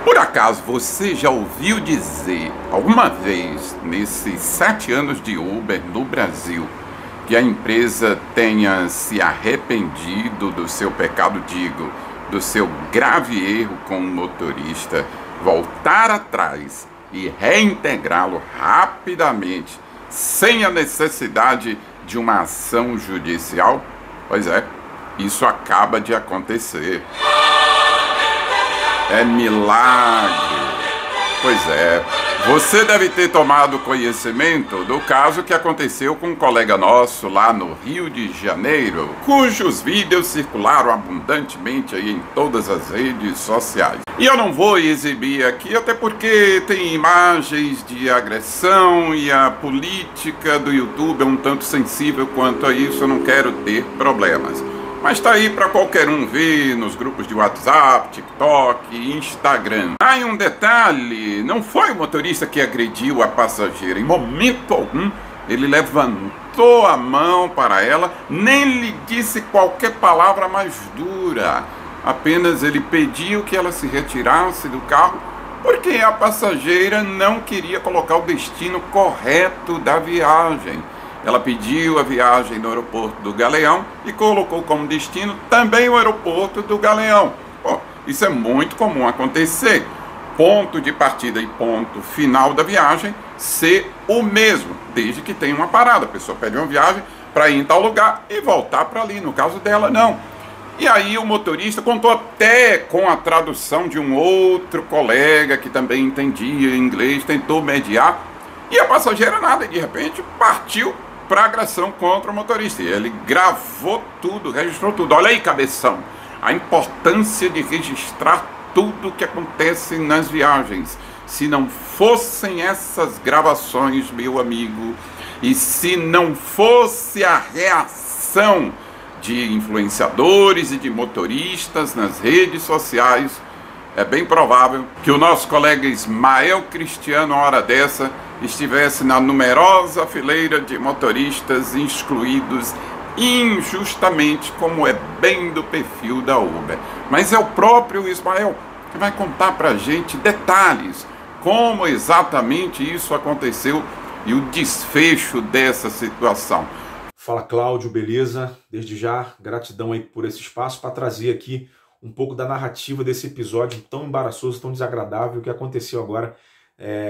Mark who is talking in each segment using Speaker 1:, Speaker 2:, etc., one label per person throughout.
Speaker 1: Por acaso você já ouviu dizer alguma vez, nesses 7 anos de Uber no Brasil, que a empresa tenha se arrependido do seu pecado, digo, do seu grave erro com o motorista, voltar atrás e reintegrá-lo rapidamente, sem a necessidade de uma ação judicial? Pois é, isso acaba de acontecer. É milagre. Pois é, você deve ter tomado conhecimento do caso que aconteceu com um colega nosso lá no Rio de Janeiro, cujos vídeos circularam abundantemente aí em todas as redes sociais. E eu não vou exibir aqui, até porque tem imagens de agressão e a política do YouTube é um tanto sensível quanto a isso, eu não quero ter problemas. Mas tá aí para qualquer um ver nos grupos de WhatsApp, TikTok, Instagram. Aí um detalhe, não foi o motorista que agrediu a passageira. Em momento algum, ele levantou a mão para ela, nem lhe disse qualquer palavra mais dura. Apenas ele pediu que ela se retirasse do carro, porque a passageira não queria colocar o destino correto da viagem. Ela pediu a viagem no aeroporto do Galeão e colocou como destino também o aeroporto do Galeão. Bom, isso é muito comum acontecer. Ponto de partida e ponto final da viagem ser o mesmo, desde que tenha uma parada. A pessoa pede uma viagem para ir em tal lugar e voltar para ali. No caso dela, não. E aí o motorista contou até com a tradução de um outro colega que também entendia inglês, tentou mediar. E a passageira nada, e de repente partiu para agressão contra o motorista. E ele gravou tudo, registrou tudo. Olha aí, cabeção, a importância de registrar tudo que acontece nas viagens. Se não fossem essas gravações, meu amigo, e se não fosse a reação de influenciadores e de motoristas nas redes sociais, é bem provável que o nosso colega Ismael Cristiano, a hora dessa, estivesse na numerosa fileira de motoristas excluídos injustamente, como é bem do perfil da Uber. Mas é o próprio Ismael que vai contar pra gente detalhes, como exatamente isso aconteceu e o desfecho dessa situação.
Speaker 2: Fala, Cláudio, beleza? Desde já, gratidão aí por esse espaço para trazer aqui um pouco da narrativa desse episódio tão embaraçoso, tão desagradável que aconteceu agora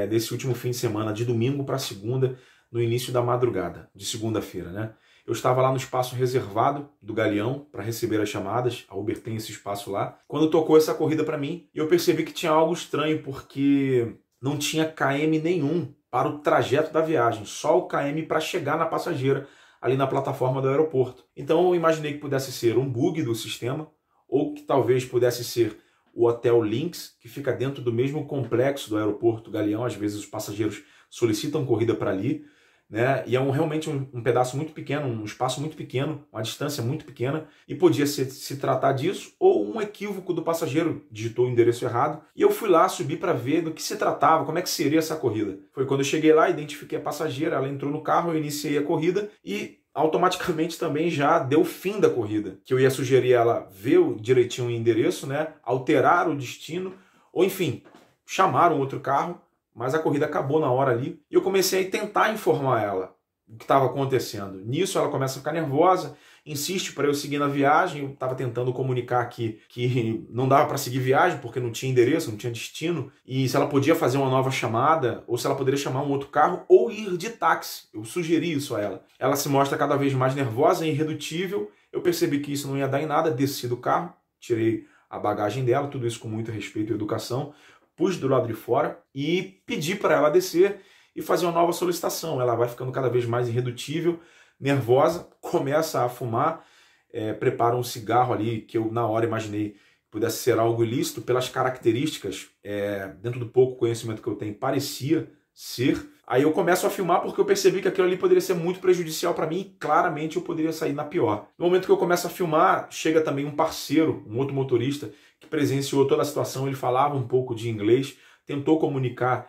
Speaker 2: desse último fim de semana, de domingo para segunda, no início da madrugada, de segunda-feira, né? Eu estava lá no espaço reservado do Galeão para receber as chamadas, a Uber tem esse espaço lá, quando tocou essa corrida para mim, e eu percebi que tinha algo estranho, porque não tinha KM nenhum para o trajeto da viagem, só o KM para chegar na passageira, ali na plataforma do aeroporto. Então eu imaginei que pudesse ser um bug do sistema, ou que talvez pudesse ser o Hotel Lynx, que fica dentro do mesmo complexo do aeroporto Galeão. Às vezes os passageiros solicitam corrida para ali, né? E é realmente um pedaço muito pequeno, um espaço muito pequeno, uma distância muito pequena, e podia se tratar disso, ou um equívoco do passageiro, digitou o endereço errado, e eu fui lá subir para ver do que se tratava, como é que seria essa corrida. Foi quando eu cheguei lá, identifiquei a passageira, ela entrou no carro, eu iniciei a corrida, e automaticamente também já deu fim da corrida, que eu ia sugerir ela ver direitinho o endereço, né, alterar o destino, ou enfim, chamar um outro carro, mas a corrida acabou na hora ali, e eu comecei a tentar informar ela o que estava acontecendo. Nisso ela começa a ficar nervosa, insiste para eu seguir na viagem, eu estava tentando comunicar aqui que não dava para seguir viagem, porque não tinha endereço, não tinha destino, e se ela podia fazer uma nova chamada, ou se ela poderia chamar um outro carro, ou ir de táxi. Eu sugeri isso a ela. Ela se mostra cada vez mais nervosa e irredutível, eu percebi que isso não ia dar em nada, desci do carro, tirei a bagagem dela, tudo isso com muito respeito e educação, pus do lado de fora e pedi para ela descer e fazer uma nova solicitação. Ela vai ficando cada vez mais irredutível, nervosa, começa a fumar, prepara um cigarro ali, que eu na hora imaginei que pudesse ser algo ilícito, pelas características, dentro do pouco conhecimento que eu tenho, parecia ser. Aí eu começo a filmar porque eu percebi que aquilo ali poderia ser muito prejudicial para mim e claramente eu poderia sair na pior. No momento que eu começo a filmar, chega também um parceiro, um outro motorista, que presenciou toda a situação, ele falava um pouco de inglês, tentou comunicar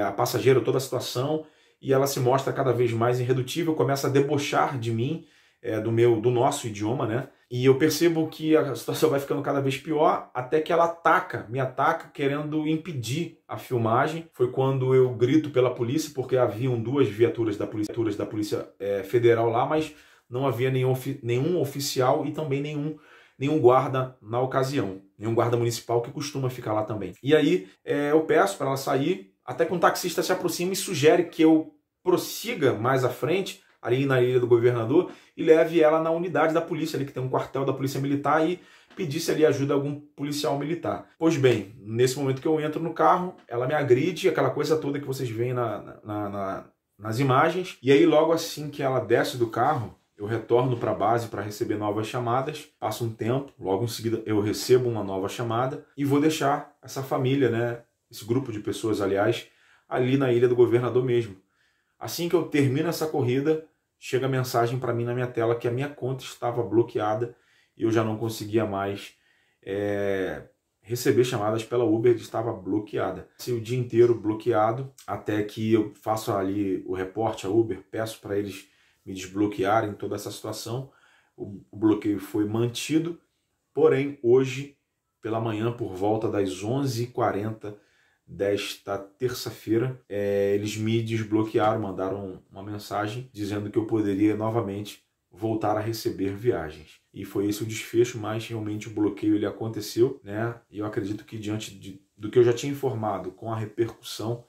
Speaker 2: a passageira toda a situação, e ela se mostra cada vez mais irredutível, começa a debochar de mim, do nosso idioma, né? E eu percebo que a situação vai ficando cada vez pior, até que ela me ataca querendo impedir a filmagem. Foi quando eu grito pela polícia, porque haviam 2 viaturas da Polícia Federal lá, mas não havia nenhum oficial e também nenhum guarda na ocasião, nenhum guarda municipal que costuma ficar lá também. E aí eu peço para ela sair, até que um taxista se aproxima e sugere que eu prossiga mais à frente, ali na Ilha do Governador, e leve ela na unidade da polícia, ali que tem um quartel da Polícia Militar, e pedisse ali ajuda a algum policial militar. Pois bem, nesse momento que eu entro no carro, ela me agride, aquela coisa toda que vocês veem nas imagens, e aí logo assim que ela desce do carro, eu retorno para a base para receber novas chamadas, passa um tempo, logo em seguida eu recebo uma nova chamada e vou deixar essa família, né, esse grupo de pessoas, aliás, ali na Ilha do Governador mesmo. Assim que eu termino essa corrida, chega a mensagem para mim na minha tela que a minha conta estava bloqueada e eu já não conseguia mais receber chamadas pela Uber, estava bloqueada. Passei o dia inteiro bloqueado, até que eu faço ali o reporte à Uber, peço para eles me desbloquearem toda essa situação. O bloqueio foi mantido, porém hoje pela manhã, por volta das 11h40 desta terça-feira, eles me desbloquearam, mandaram uma mensagem dizendo que eu poderia novamente voltar a receber viagens. E foi esse o desfecho, mas realmente o bloqueio ele aconteceu, né? E eu acredito que diante do que eu já tinha informado com a repercussão,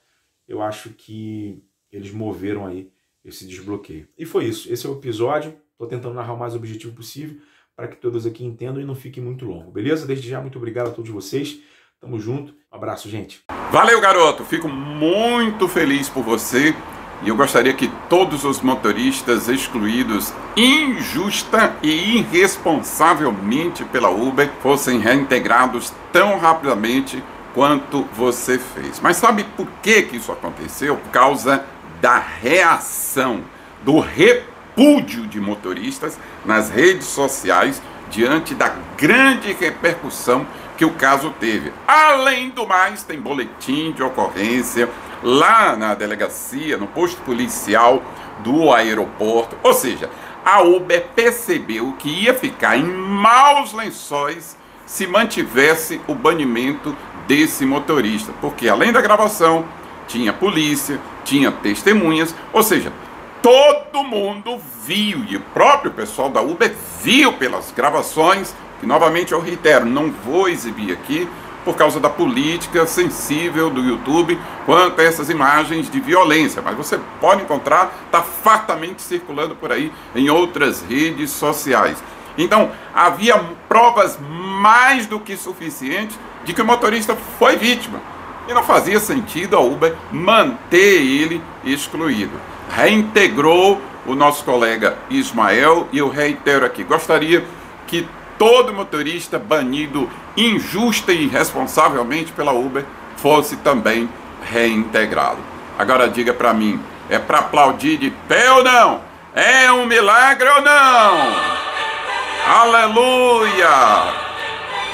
Speaker 2: eu acho que eles moveram aí esse desbloqueio. E foi isso, esse é o episódio. Estou tentando narrar o mais objetivo possível para que todos aqui entendam e não fique muito longo, beleza? Desde já, muito obrigado a todos vocês. Tamo junto. Um abraço, gente.
Speaker 1: Valeu, garoto. Fico muito feliz por você. E eu gostaria que todos os motoristas excluídos injusta e irresponsavelmente pela Uber fossem reintegrados tão rapidamente quanto você fez. Mas sabe por que isso aconteceu? Por causa da reação, do repúdio de motoristas nas redes sociais diante da grande repercussão que o caso teve. Além do mais, tem boletim de ocorrência lá na delegacia, no posto policial do aeroporto. Ou seja, a Uber percebeu que ia ficar em maus lençóis se mantivesse o banimento desse motorista, porque além da gravação, tinha polícia, tinha testemunhas, ou seja, todo mundo viu, e o próprio pessoal da Uber viu pelas gravações, que novamente eu reitero, não vou exibir aqui, por causa da política sensível do YouTube quanto a essas imagens de violência, mas você pode encontrar, está fartamente circulando por aí em outras redes sociais. Então, havia provas mais do que suficientes de que o motorista foi vítima. E não fazia sentido a Uber manter ele excluído. Reintegrou o nosso colega Ismael, e eu reitero aqui, gostaria que todo motorista banido injusta e irresponsavelmente pela Uber fosse também reintegrado. Agora diga para mim, é para aplaudir de pé ou não? É um milagre ou não? Aleluia!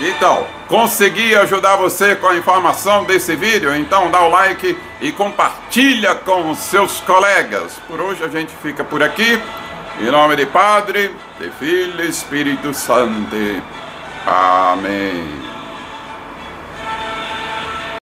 Speaker 1: Então, consegui ajudar você com a informação desse vídeo? Então dá o like e compartilha com os seus colegas. Por hoje a gente fica por aqui. Em nome de Padre, de Filho e Espírito Santo. Amém.